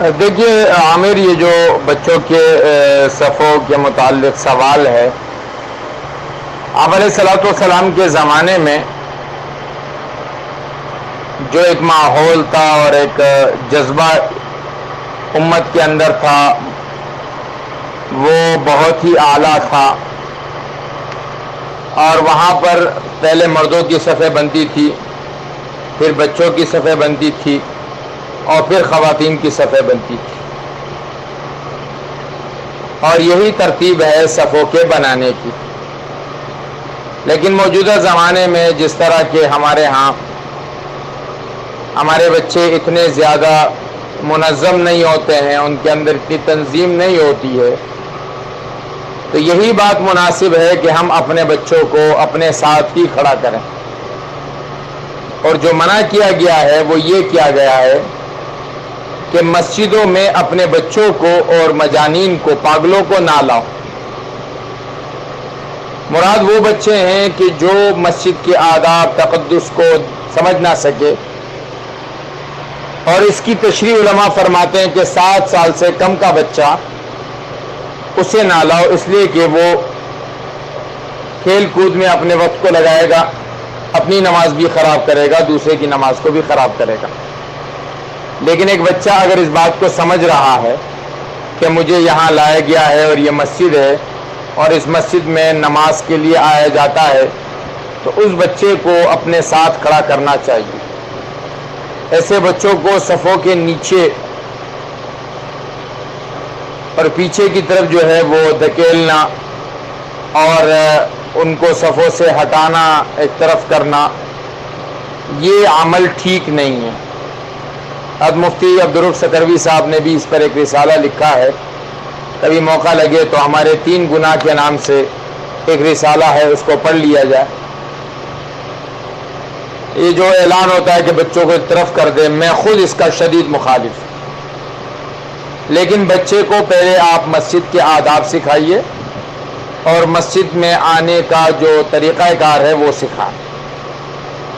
دیکھیے عامر، یہ جو بچوں کے صفوں کے متعلق سوال ہے، آپ علیہ الصلوۃ والسلام کے زمانے میں جو ایک ماحول تھا اور ایک جذبہ امت کے اندر تھا وہ بہت ہی اعلیٰ تھا، اور وہاں پر پہلے مردوں کی صفیں بنتی تھی، پھر بچوں کی صفیں بنتی تھی، اور پھر خواتین کی صفیں بنتی تھی، اور یہی ترتیب ہے صفوں کے بنانے کی۔ لیکن موجودہ زمانے میں جس طرح کہ ہمارے ہاں ہمارے بچے اتنے زیادہ منظم نہیں ہوتے ہیں، ان کے اندر اتنی تنظیم نہیں ہوتی ہے، تو یہی بات مناسب ہے کہ ہم اپنے بچوں کو اپنے ساتھ ہی کھڑا کریں۔ اور جو منع کیا گیا ہے وہ یہ کیا گیا ہے کہ مسجدوں میں اپنے بچوں کو اور مجانین کو، پاگلوں کو نہ لاؤ۔ مراد وہ بچے ہیں کہ جو مسجد کے آداب تقدس کو سمجھ نہ سکے، اور اس کی تشریح علماء فرماتے ہیں کہ 7 سال سے کم کا بچہ اسے نہ لاؤ، اس لیے کہ وہ کھیل کود میں اپنے وقت کو لگائے گا، اپنی نماز بھی خراب کرے گا، دوسرے کی نماز کو بھی خراب کرے گا۔ لیکن ایک بچہ اگر اس بات کو سمجھ رہا ہے کہ مجھے یہاں لایا گیا ہے اور یہ مسجد ہے اور اس مسجد میں نماز کے لیے آیا جاتا ہے، تو اس بچے کو اپنے ساتھ کھڑا کرنا چاہیے۔ ایسے بچوں کو صفوں کے نیچے اور پیچھے کی طرف جو ہے وہ دھکیلنا اور ان کو صفوں سے ہٹانا، ایک طرف کرنا، یہ عمل ٹھیک نہیں ہے۔ اب مفتی عبدالرؤف سکروی صاحب نے بھی اس پر ایک رسالہ لکھا ہے، کبھی موقع لگے تو ہمارے 3 گناہ کے نام سے ایک رسالہ ہے، اس کو پڑھ لیا جائے۔ یہ جو اعلان ہوتا ہے کہ بچوں کو ایک طرف کر دیں، میں خود اس کا شدید مخالف ہوں۔ لیکن بچے کو پہلے آپ مسجد کے آداب سکھائیے اور مسجد میں آنے کا جو طریقہ کار ہے وہ سکھائیں۔